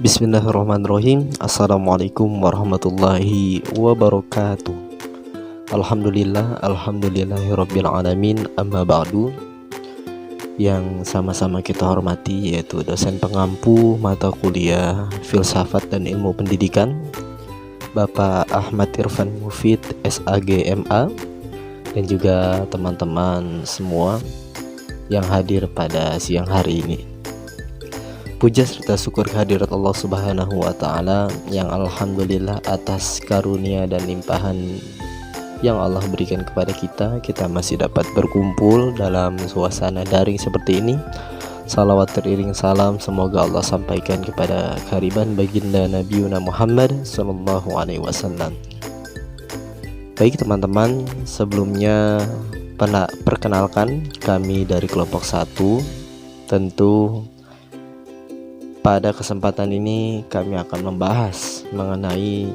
Bismillahirrahmanirrahim. Assalamualaikum warahmatullahi wabarakatuh. Alhamdulillahirabbil alamin. Amma ba'du. Yang sama-sama kita hormati yaitu dosen pengampu mata kuliah Filsafat dan Ilmu Pendidikan, Bapak Ahmad Irfan Mufid SAG MA, dan juga teman-teman semua yang hadir pada siang hari ini. Puja serta syukur kehadirat Allah Subhanahu wa Ta'ala yang alhamdulillah atas karunia dan limpahan yang Allah berikan kepada kita masih dapat berkumpul dalam suasana daring seperti ini. Salawat teriring salam semoga Allah sampaikan kepada kehariban baginda Nabiuna Muhammad sallallahu alaihi wasallam. Baik teman-teman, sebelumnya perkenalkan kami dari kelompok 1. Tentu pada kesempatan ini kami akan membahas mengenai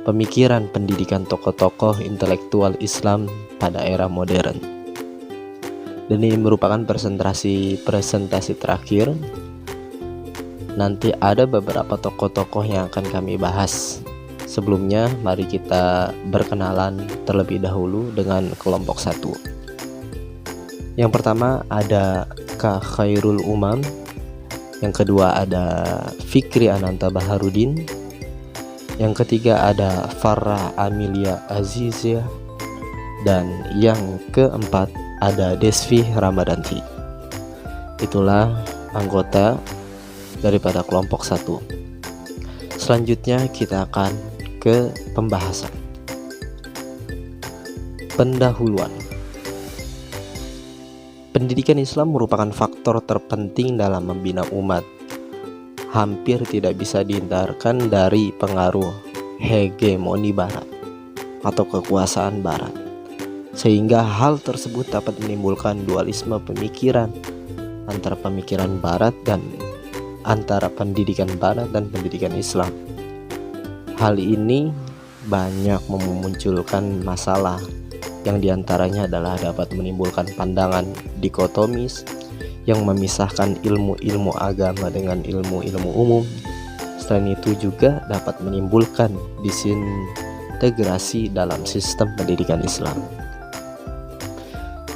pemikiran pendidikan tokoh-tokoh intelektual Islam pada era modern. Dan ini merupakan presentasi terakhir. Nanti ada beberapa tokoh-tokoh yang akan kami bahas. Sebelumnya mari kita berkenalan terlebih dahulu dengan kelompok 1. Yang pertama ada Ka Khairul Umam. Yang kedua ada Fikri Ananta Baharudin. Yang ketiga ada Farah Amelia Azizia. Dan yang keempat ada Desvi Ramadanti. Itulah anggota daripada kelompok 1. Selanjutnya kita akan ke pembahasan. Pendahuluan. Pendidikan Islam merupakan faktor terpenting dalam membina umat. Hampir tidak bisa dihindarkan dari pengaruh hegemoni Barat atau kekuasaan Barat, sehingga hal tersebut dapat menimbulkan dualisme pemikiran antara pemikiran Barat dan antara pendidikan Barat dan pendidikan Islam. Hal ini banyak memunculkan masalah, yang diantaranya adalah dapat menimbulkan pandangan dikotomis yang memisahkan ilmu-ilmu agama dengan ilmu-ilmu umum. Selain itu juga dapat menimbulkan disintegrasi dalam sistem pendidikan Islam.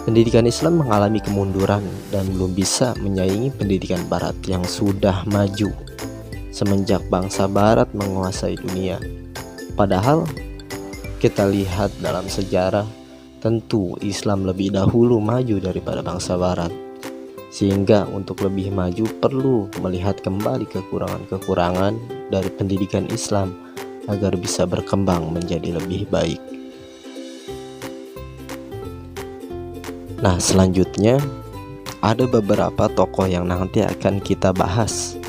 Pendidikan Islam mengalami kemunduran dan belum bisa menyaingi pendidikan Barat yang sudah maju semenjak bangsa Barat menguasai dunia. Padahal kita lihat dalam sejarah, tentu Islam lebih dahulu maju daripada bangsa Barat, sehingga untuk lebih maju perlu melihat kembali kekurangan-kekurangan dari pendidikan Islam agar bisa berkembang menjadi lebih baik. Nah, selanjutnya ada beberapa tokoh yang nanti akan kita bahas.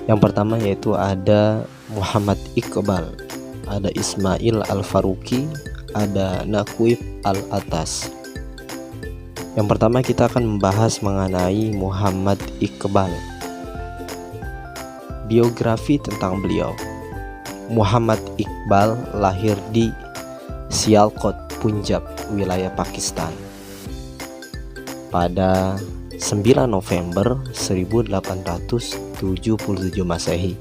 Yang pertama yaitu ada Muhammad Iqbal, ada Ismail Al-Faruqi, ada Naqib Al-Atas. Yang pertama kita akan membahas mengenai Muhammad Iqbal. Biografi tentang beliau. Muhammad Iqbal lahir di Sialkot, Punjab, wilayah Pakistan, pada 9 November 1877 Masehi,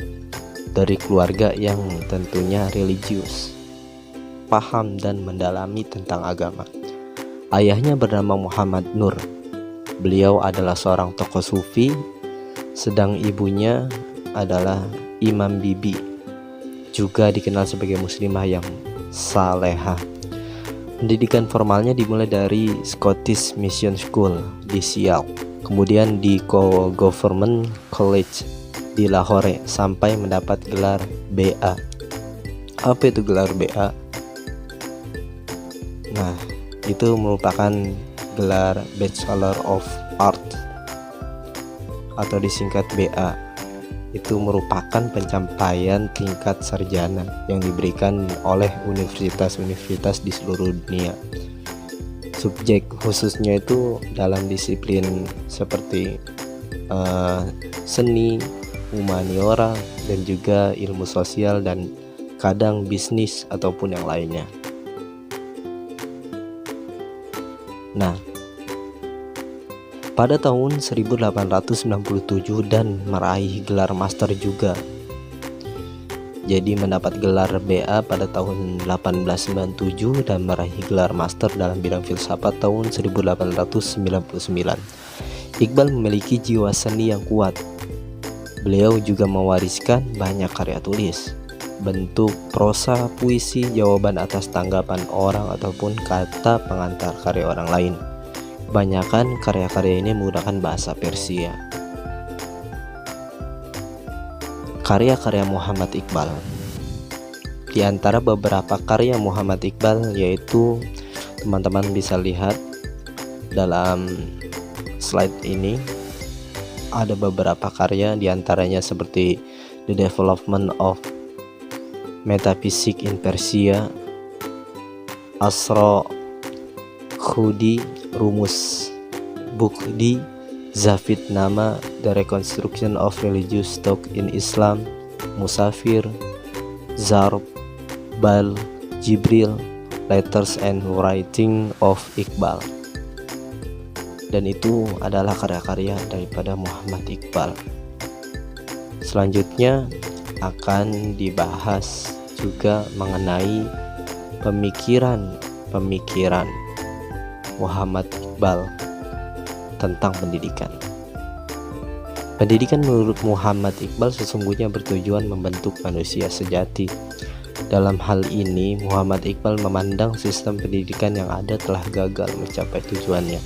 dari keluarga yang tentunya religius, paham dan mendalami tentang agama. Ayahnya bernama Muhammad Nur. Beliau adalah seorang tokoh sufi, sedang ibunya adalah Imam Bibi, juga dikenal sebagai muslimah yang salehah. Pendidikan formalnya dimulai dari Scottish Mission School di Sial, kemudian di Government College di Lahore sampai mendapat gelar BA. Apa itu gelar BA? Nah, itu merupakan gelar Bachelor of Art atau disingkat BA. Itu merupakan pencapaian tingkat sarjana yang diberikan oleh universitas-universitas di seluruh dunia. Subjek khususnya itu dalam disiplin seperti seni, humaniora, dan juga ilmu sosial, dan kadang bisnis ataupun yang lainnya. Nah, pada tahun 1897 dan meraih gelar master juga Jadi mendapat gelar BA pada tahun 1897 dan meraih gelar master dalam bidang filsafat tahun 1899. Iqbal memiliki jiwa seni yang kuat. Beliau juga mewariskan banyak karya tulis, bentuk prosa, puisi, jawaban atas tanggapan orang ataupun kata pengantar karya orang lain. Kebanyakan karya-karya ini menggunakan bahasa Persia. Karya-karya Muhammad Iqbal. Di antara beberapa karya Muhammad Iqbal yaitu, teman-teman bisa lihat dalam slide ini, ada beberapa karya diantaranya seperti The Development of Metaphysics in Persia, Asra Khudi, Rumus Bukhdi, Zafid Nama, The Reconstruction of Religious Thought in Islam, Musafir, Zarb, Bal, Jibril, Letters and Writing of Iqbal. Dan itu adalah karya-karya daripada Muhammad Iqbal. Selanjutnya akan dibahas juga mengenai pemikiran Muhammad Iqbal tentang pendidikan. Pendidikan menurut Muhammad Iqbal sesungguhnya bertujuan membentuk manusia sejati. Dalam hal ini, Muhammad Iqbal memandang sistem pendidikan yang ada telah gagal mencapai tujuannya.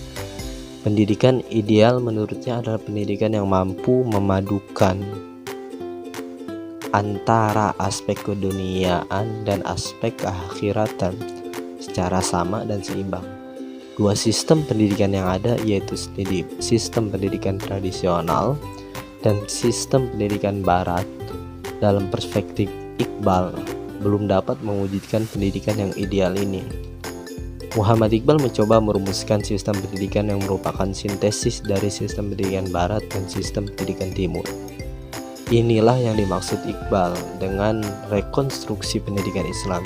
Pendidikan ideal menurutnya adalah pendidikan yang mampu memadukan antara aspek keduniaan dan aspek keakhiratan secara sama dan seimbang. Dua sistem pendidikan yang ada yaitu sistem pendidikan tradisional dan sistem pendidikan barat, dalam perspektif Iqbal, belum dapat mewujudkan pendidikan yang ideal ini. Muhammad Iqbal mencoba merumuskan sistem pendidikan yang merupakan sintesis dari sistem pendidikan barat dan sistem pendidikan timur. Inilah yang dimaksud Iqbal dengan rekonstruksi pendidikan Islam.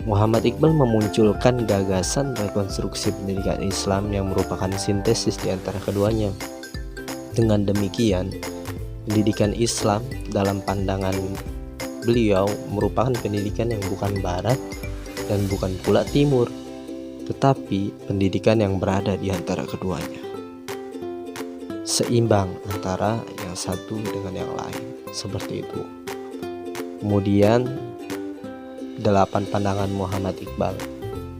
Muhammad Iqbal memunculkan gagasan rekonstruksi pendidikan Islam yang merupakan sintesis di antara keduanya. Dengan demikian, pendidikan Islam dalam pandangan beliau merupakan pendidikan yang bukan barat dan bukan pula timur, tetapi pendidikan yang berada di antara keduanya, seimbang antara yang satu dengan yang lain, seperti itu. Kemudian 8 pandangan Muhammad Iqbal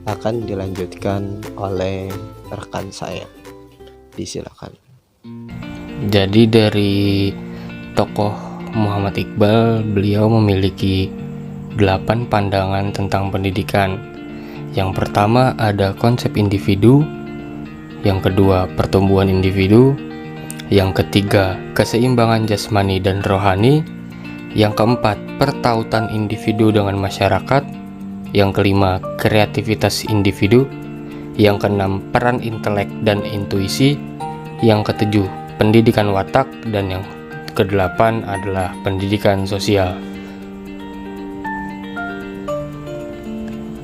akan dilanjutkan oleh rekan saya. Disilakan. Jadi dari tokoh Muhammad Iqbal, beliau memiliki 8 pandangan tentang pendidikan. Yang pertama ada konsep individu, yang kedua pertumbuhan individu, yang ketiga keseimbangan jasmani dan rohani, yang keempat pertautan individu dengan masyarakat, yang kelima kreativitas individu, yang keenam peran intelek dan intuisi, yang ketujuh pendidikan watak, dan yang kedelapan adalah pendidikan sosial.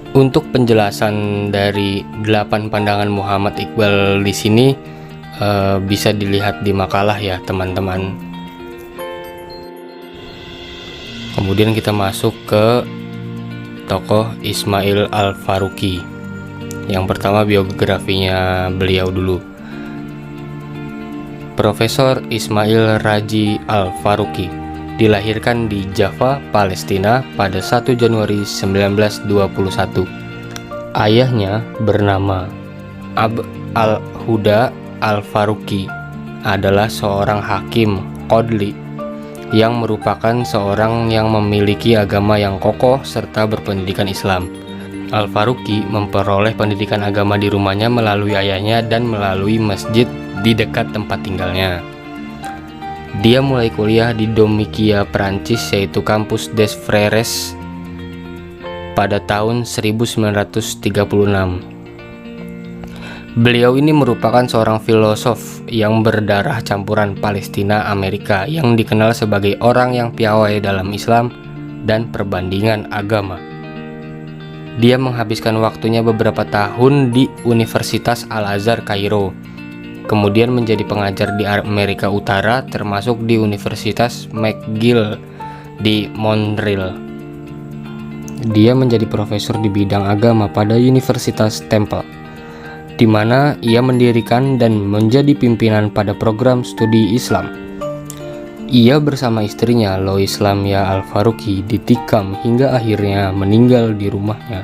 Untuk penjelasan dari 8 pandangan Muhammad Iqbal di sini bisa dilihat di makalah ya teman-teman. Kemudian kita masuk ke tokoh Ismail Al-Faruqi. Yang pertama biografinya beliau dulu. Profesor Ismail Raji Al-Faruqi dilahirkan di Java, Palestina pada 1 Januari 1921. Ayahnya bernama Abd al-Huda Al-Faruqi adalah seorang hakim qadli yang merupakan seorang yang memiliki agama yang kokoh serta berpendidikan Islam. Al-Faruqi memperoleh pendidikan agama di rumahnya melalui ayahnya dan melalui masjid di dekat tempat tinggalnya. Dia mulai kuliah di Domikia, Perancis, yaitu kampus des Frères pada tahun 1936. Beliau ini merupakan seorang filosof yang berdarah campuran Palestina Amerika yang dikenal sebagai orang yang piawai dalam Islam dan perbandingan agama. Dia menghabiskan waktunya beberapa tahun di Universitas Al-Azhar Kairo, kemudian menjadi pengajar di Amerika Utara termasuk di Universitas McGill di Montreal. Dia menjadi profesor di bidang agama pada Universitas Temple, di mana ia mendirikan dan menjadi pimpinan pada program studi Islam. Ia bersama istrinya Lois Lamia Al-Faruqi ditikam hingga akhirnya meninggal di rumahnya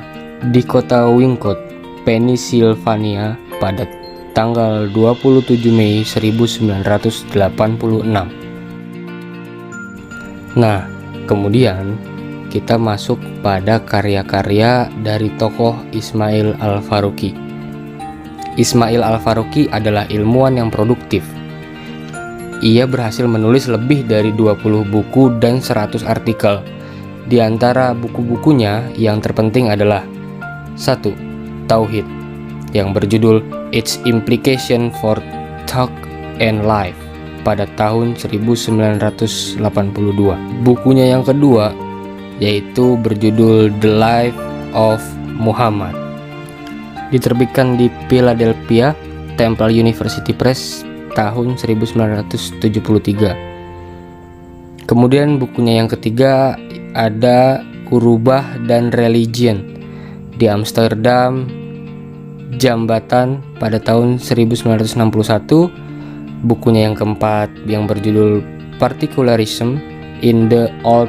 di kota Wingcourt, Pennsylvania pada tanggal 27 Mei 1986. Nah, kemudian kita masuk pada karya-karya dari tokoh Ismail Al-Faruqi. Ismail Al-Faruqi adalah ilmuwan yang produktif. Ia berhasil menulis lebih dari 20 buku dan 100 artikel. Di antara buku-bukunya yang terpenting adalah 1. Tauhid yang berjudul Its Implication for Thought and Life pada tahun 1982. Bukunya yang kedua yaitu berjudul The Life of Muhammad, diterbitkan di Philadelphia Temple University Press tahun 1973. Kemudian bukunya yang ketiga ada Urubah dan Religion di Amsterdam Jambatan pada tahun 1961. Bukunya yang keempat yang berjudul Particularism in the Old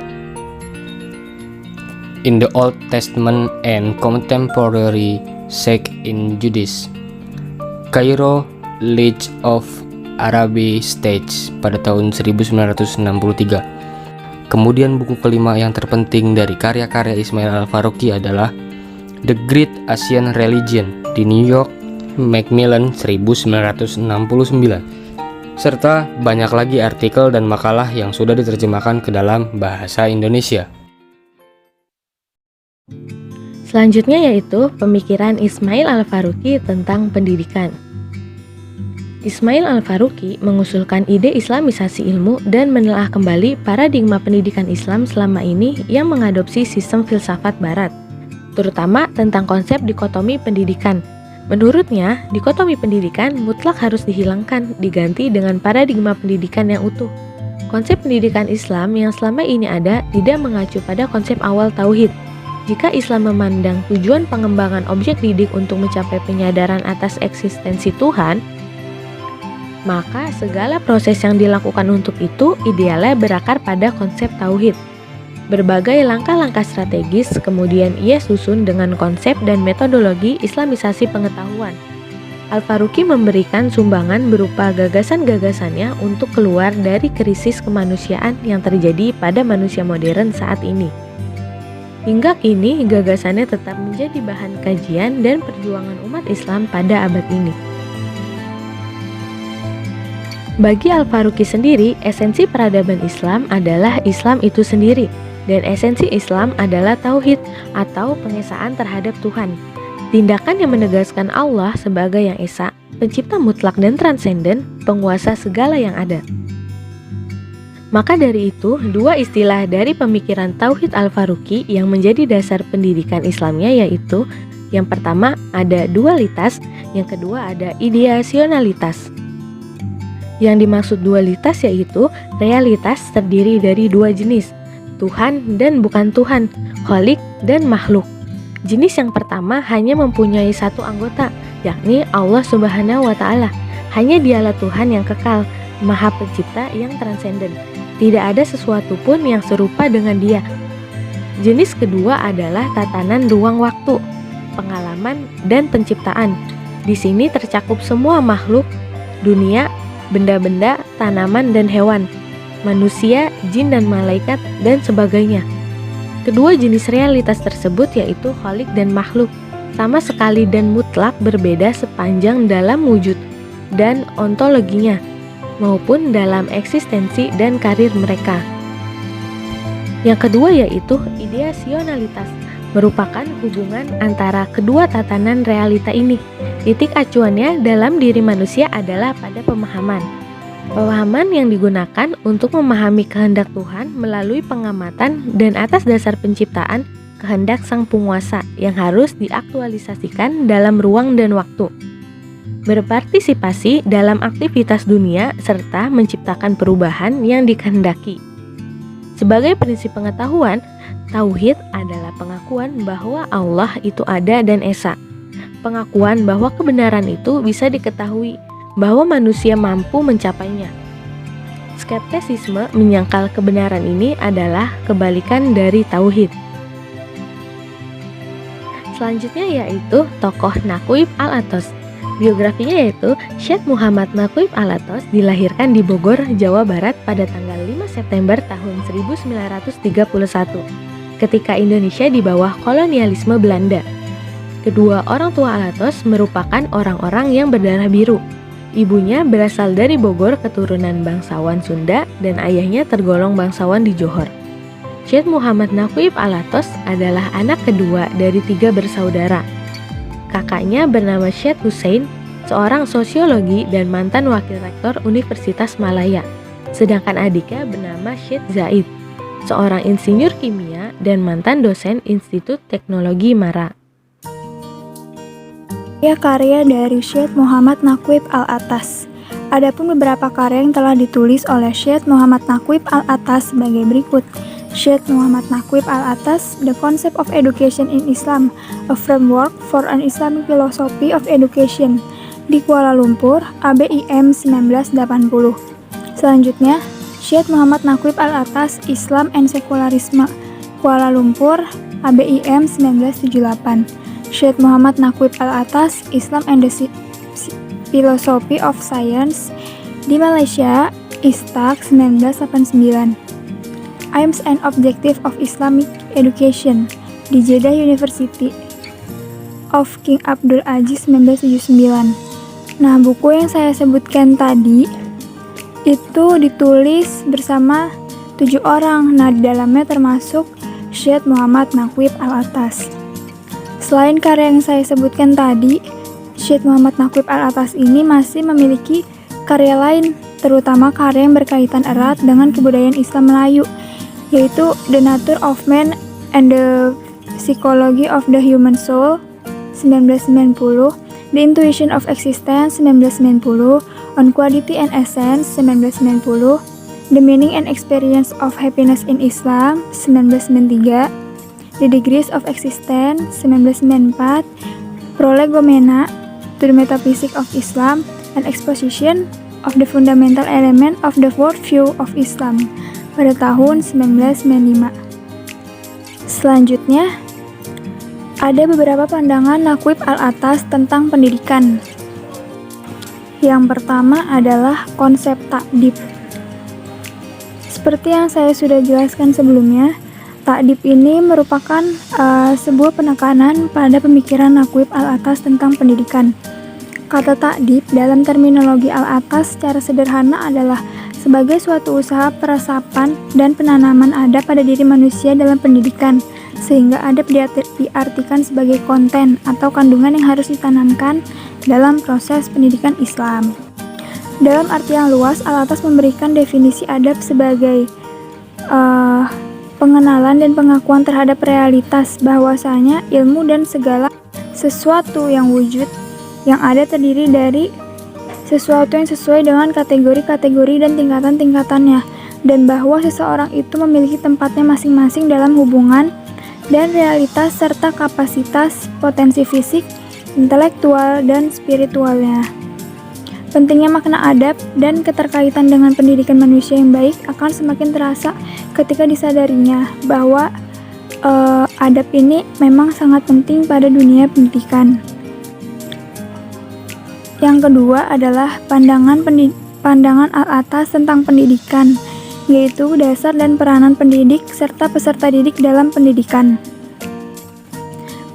Testament and Contemporary Sect in Judaism, Cairo League of Arabic States pada tahun 1963. Kemudian buku kelima yang terpenting dari karya-karya Ismail Al-Faruqi adalah The Great Asian Religion di New York, Macmillan 1969, serta banyak lagi artikel dan makalah yang sudah diterjemahkan ke dalam bahasa Indonesia. Selanjutnya yaitu pemikiran Ismail Al-Faruqi tentang pendidikan. Ismail Al-Faruqi mengusulkan ide islamisasi ilmu dan menelaah kembali paradigma pendidikan Islam selama ini yang mengadopsi sistem filsafat barat, terutama tentang konsep dikotomi pendidikan. Menurutnya, dikotomi pendidikan mutlak harus dihilangkan, diganti dengan paradigma pendidikan yang utuh. Konsep pendidikan Islam yang selama ini ada tidak mengacu pada konsep awal tauhid. Jika Islam memandang tujuan pengembangan objek didik untuk mencapai penyadaran atas eksistensi Tuhan, maka segala proses yang dilakukan untuk itu idealnya berakar pada konsep tauhid. Berbagai langkah-langkah strategis kemudian ia susun dengan konsep dan metodologi islamisasi pengetahuan. Al-Faruqi memberikan sumbangan berupa gagasan-gagasannya untuk keluar dari krisis kemanusiaan yang terjadi pada manusia modern saat ini. Hingga kini gagasannya tetap menjadi bahan kajian dan perjuangan umat Islam pada abad ini. Bagi Al-Faruqi sendiri, esensi peradaban Islam adalah Islam itu sendiri, dan esensi Islam adalah tauhid atau pengesaan terhadap Tuhan. Tindakan yang menegaskan Allah sebagai yang esa, pencipta mutlak dan transenden, penguasa segala yang ada. Maka dari itu, dua istilah dari pemikiran Tauhid Al-Faruqi yang menjadi dasar pendidikan Islamnya yaitu yang pertama ada dualitas, yang kedua ada ideasionalitas. Yang dimaksud dualitas yaitu realitas terdiri dari dua jenis, Tuhan dan bukan Tuhan, Khalik dan makhluk. Jenis yang pertama hanya mempunyai satu anggota, yakni Allah Subhanahu wa Ta'ala. Hanya Dialah Tuhan yang kekal, Maha Pencipta yang transenden. Tidak ada sesuatu pun yang serupa dengan Dia. Jenis kedua adalah tatanan ruang waktu, pengalaman, dan penciptaan. Di sini tercakup semua makhluk, dunia, benda-benda, tanaman, dan hewan, manusia, jin dan malaikat, dan sebagainya. Kedua jenis realitas tersebut yaitu khalik dan makhluk, sama sekali dan mutlak berbeda sepanjang dalam wujud dan ontologinya, maupun dalam eksistensi dan karir mereka. Yang kedua yaitu ideasionalitas, merupakan hubungan antara kedua tatanan realita ini. Titik acuannya dalam diri manusia adalah pada pemahaman. Pemahaman yang digunakan untuk memahami kehendak Tuhan melalui pengamatan dan atas dasar penciptaan kehendak Sang Penguasa yang harus diaktualisasikan dalam ruang dan waktu. Berpartisipasi dalam aktivitas dunia serta menciptakan perubahan yang dikehendaki. Sebagai prinsip pengetahuan, tauhid adalah pengakuan bahwa Allah itu ada dan esa. Pengakuan bahwa kebenaran itu bisa diketahui, bahwa manusia mampu mencapainya. Skeptisisme menyangkal kebenaran ini adalah kebalikan dari tauhid. Selanjutnya yaitu tokoh Naqib al-Athos. Biografinya yaitu Syekh Muhammad Naqib al-Athos dilahirkan di Bogor, Jawa Barat pada tanggal 5 September tahun 1931 ketika Indonesia di bawah kolonialisme Belanda. Kedua orang tua al-Athos merupakan orang-orang yang berdarah biru. Ibunya berasal dari Bogor, keturunan bangsawan Sunda, dan ayahnya tergolong bangsawan di Johor. Syekh Muhammad Naqib al-Athos adalah anak kedua dari 3 bersaudara. Kakaknya bernama Syekh Hussein, seorang sosiologi dan mantan wakil rektor Universitas Malaya. Sedangkan adiknya bernama Syekh Zaid, seorang insinyur kimia dan mantan dosen Institut Teknologi Mara. Karya dari Syekh Muhammad Naqib al-Athos. Adapun beberapa karya yang telah ditulis oleh Syekh Muhammad Naqib al-Athos sebagai berikut. Syekh Muhammad Naqib al-Athos, The Concept of Education in Islam, a Framework for an Islamic Philosophy of Education, di Kuala Lumpur, ABIM 1980. Selanjutnya, Syekh Muhammad Naqib al-Athos, Islam and Sekularisme, Kuala Lumpur, ABIM 1978. Syekh Muhammad Naqib al-Athos, Islam and the Philosophy of Science, di Malaysia, ISTAK 1989. Aims and Objective of Islamic Education, di Jeddah University of King Abdul Aziz 1979. Nah, buku yang saya sebutkan tadi itu ditulis bersama 7 orang. Nah, di dalamnya termasuk Syekh Muhammad Naqib al-Athos. Selain karya yang saya sebutkan tadi, Syekh Muhammad Naqib al-Athos ini masih memiliki karya lain, terutama karya yang berkaitan erat dengan kebudayaan Islam Melayu, yaitu The Nature of Man and the Psychology of the Human Soul 1990, The Intuition of Existence 1990, On Quality and Essence 1990, The Meaning and Experience of Happiness in Islam 1993, The Degrees of Existence 1994, Prolegomena to the Metaphysics of Islam, An Exposition of the Fundamental Element of the Worldview of Islam pada tahun 1995. Selanjutnya, ada beberapa pandangan Naqib al-Athos tentang pendidikan. Yang pertama adalah konsep ta'dib. Seperti yang saya sudah jelaskan sebelumnya, ta'dib ini merupakan sebuah penekanan pada pemikiran Naqib al-Athos tentang pendidikan. Kata ta'dib dalam terminologi al-Athos secara sederhana adalah sebagai suatu usaha peresapan dan penanaman adab pada diri manusia dalam pendidikan, sehingga adab diartikan sebagai konten atau kandungan yang harus ditanamkan dalam proses pendidikan Islam. Dalam arti yang luas, al-Athos memberikan definisi adab sebagai pengenalan dan pengakuan terhadap realitas bahwasanya ilmu dan segala sesuatu yang wujud yang ada terdiri dari sesuatu yang sesuai dengan kategori-kategori dan tingkatan-tingkatannya, dan bahwa seseorang itu memiliki tempatnya masing-masing dalam hubungan dan realitas serta kapasitas, potensi fisik, intelektual, dan spiritualnya. Pentingnya makna adab dan keterkaitan dengan pendidikan manusia yang baik akan semakin terasa ketika disadarinya bahwa adab ini memang sangat penting pada dunia pendidikan. Yang kedua adalah pandangan al-Athos tentang pendidikan, yaitu dasar dan peranan pendidik serta peserta didik dalam pendidikan.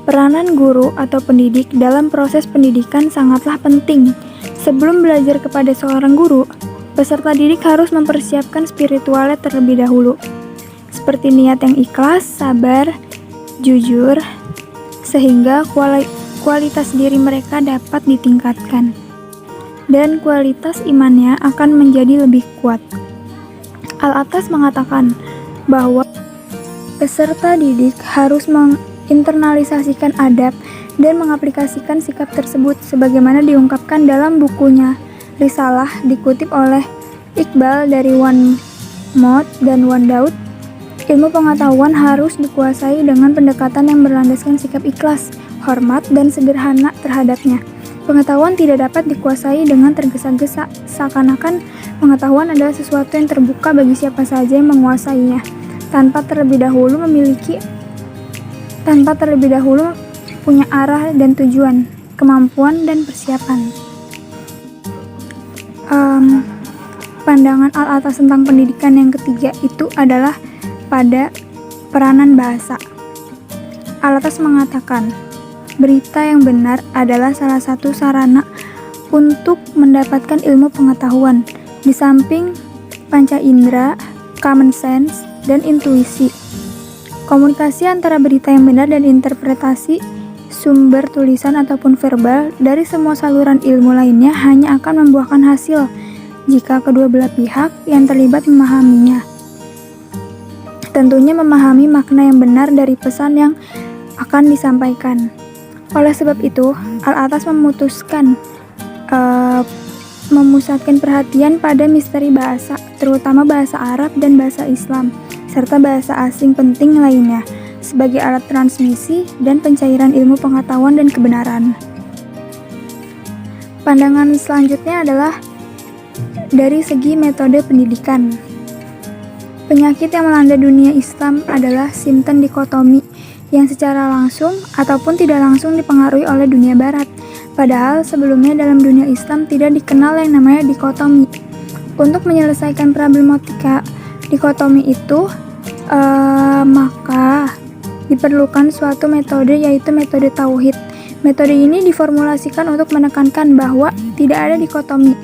Peranan guru atau pendidik dalam proses pendidikan sangatlah penting. Sebelum belajar kepada seorang guru, peserta didik harus mempersiapkan spiritualnya terlebih dahulu, seperti niat yang ikhlas, sabar, jujur, sehingga kualitas diri mereka dapat ditingkatkan dan kualitas imannya akan menjadi lebih kuat. Al-Athos mengatakan bahwa peserta didik harus menginternalisasikan adab dan mengaplikasikan sikap tersebut sebagaimana diungkapkan dalam bukunya Risalah, dikutip oleh Iqbal dari Wan Mod dan Wan Daud Ilmu pengetahuan harus dikuasai dengan pendekatan yang berlandaskan sikap ikhlas, hormat, dan sederhana terhadapnya. Pengetahuan tidak dapat dikuasai dengan tergesa-gesa, seakan-akan pengetahuan adalah sesuatu yang terbuka bagi siapa saja yang menguasainya, tanpa terlebih dahulu punya arah dan tujuan, kemampuan dan persiapan. Pandangan Al-Atas tentang pendidikan yang ketiga itu adalah pada peranan bahasa. Al-Atas mengatakan, berita yang benar adalah salah satu sarana untuk mendapatkan ilmu pengetahuan, di samping panca indera, common sense, dan intuisi. Komunikasi antara berita yang benar dan interpretasi sumber tulisan ataupun verbal dari semua saluran ilmu lainnya hanya akan membuahkan hasil jika kedua belah pihak yang terlibat memahaminya. Tentunya memahami makna yang benar dari pesan yang akan disampaikan. Oleh sebab itu, Al-Atas memutuskan memusatkan perhatian pada misteri bahasa, terutama bahasa Arab dan bahasa Islam, serta bahasa asing penting lainnya, sebagai alat transmisi dan pencairan ilmu pengetahuan dan kebenaran. Pandangan selanjutnya adalah dari segi metode pendidikan. Penyakit yang melanda dunia Islam adalah simptom dikotomi yang secara langsung ataupun tidak langsung dipengaruhi oleh dunia barat. Padahal sebelumnya dalam dunia Islam tidak dikenal yang namanya dikotomi. Untuk menyelesaikan problematika dikotomi itu, maka diperlukan suatu metode, yaitu metode tauhid. Metode ini diformulasikan untuk menekankan bahwa tidak ada dikotomi.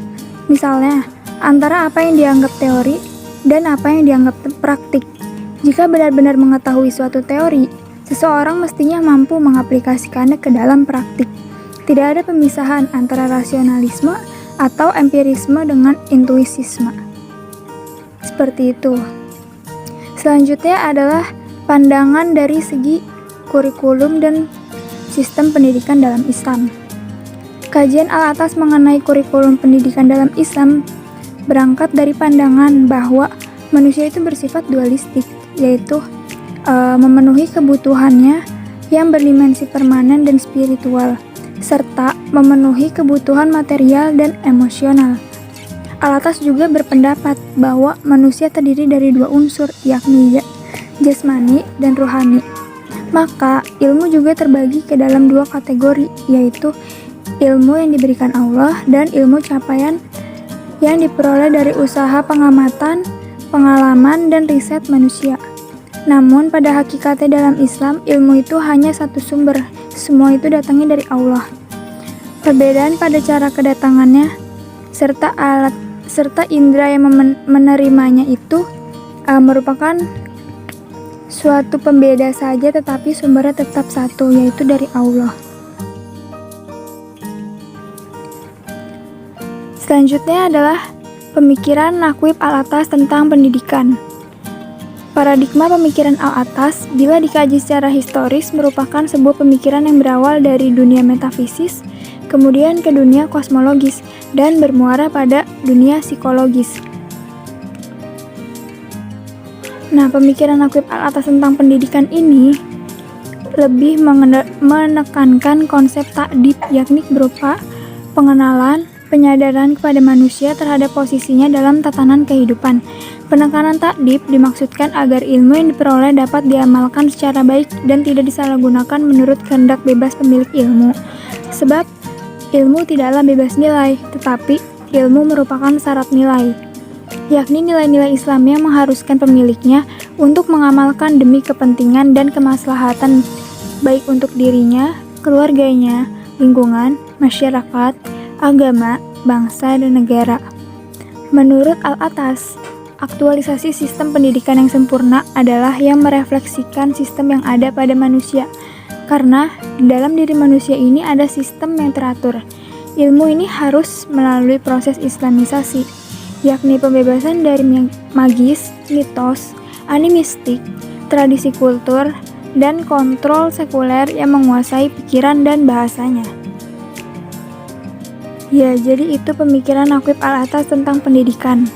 Misalnya, antara apa yang dianggap teori dan apa yang dianggap praktik. Jika benar-benar mengetahui suatu teori, seseorang mestinya mampu mengaplikasikannya ke dalam praktik. Tidak ada pemisahan antara rasionalisme atau empirisme dengan intuisisme. Seperti itu. Selanjutnya adalah pandangan dari segi kurikulum dan sistem pendidikan dalam Islam. Kajian Al-Atas mengenai kurikulum pendidikan dalam Islam berangkat dari pandangan bahwa manusia itu bersifat dualistik, yaitu memenuhi kebutuhannya yang berdimensi permanen dan spiritual, serta memenuhi kebutuhan material dan emosional. Al-Atas juga berpendapat bahwa manusia terdiri dari dua unsur, yakni jasmani dan ruhani. Maka ilmu juga terbagi ke dalam dua kategori, yaitu ilmu yang diberikan Allah dan ilmu capaian yang diperoleh dari usaha pengamatan, pengalaman, dan riset manusia. Namun pada hakikatnya dalam Islam, ilmu itu hanya satu sumber, semua itu datangnya dari Allah. Perbedaan pada cara kedatangannya serta indera yang menerimanya itu merupakan suatu pembeda saja, tetapi sumbernya tetap satu, yaitu dari Allah. Selanjutnya adalah pemikiran Naqib Al-Atas tentang pendidikan. Paradigma pemikiran Al-Atas, bila dikaji secara historis, merupakan sebuah pemikiran yang berawal dari dunia metafisis, kemudian ke dunia kosmologis, dan bermuara pada dunia psikologis. Nah, pemikiran Naqib Al-Atas tentang pendidikan ini lebih menekankan konsep ta'dib, yakni berupa pengenalan, penyadaran kepada manusia terhadap posisinya dalam tatanan kehidupan. Penekanan ta'dib dimaksudkan agar ilmu yang diperoleh dapat diamalkan secara baik dan tidak disalahgunakan menurut kehendak bebas pemilik ilmu. Sebab ilmu tidaklah bebas nilai, tetapi ilmu merupakan syarat nilai, yakni nilai-nilai Islam yang mengharuskan pemiliknya untuk mengamalkan demi kepentingan dan kemaslahatan baik untuk dirinya, keluarganya, lingkungan, masyarakat, agama, bangsa, dan negara. Menurut Al-Atas, aktualisasi sistem pendidikan yang sempurna adalah yang merefleksikan sistem yang ada pada manusia, karena di dalam diri manusia ini ada sistem yang teratur. Ilmu ini harus melalui proses islamisasi, yakni pembebasan dari magis, mitos, animistik, tradisi kultur, dan kontrol sekuler yang menguasai pikiran dan bahasanya. Ya, jadi itu pemikiran Naqib Al-Atas tentang pendidikan.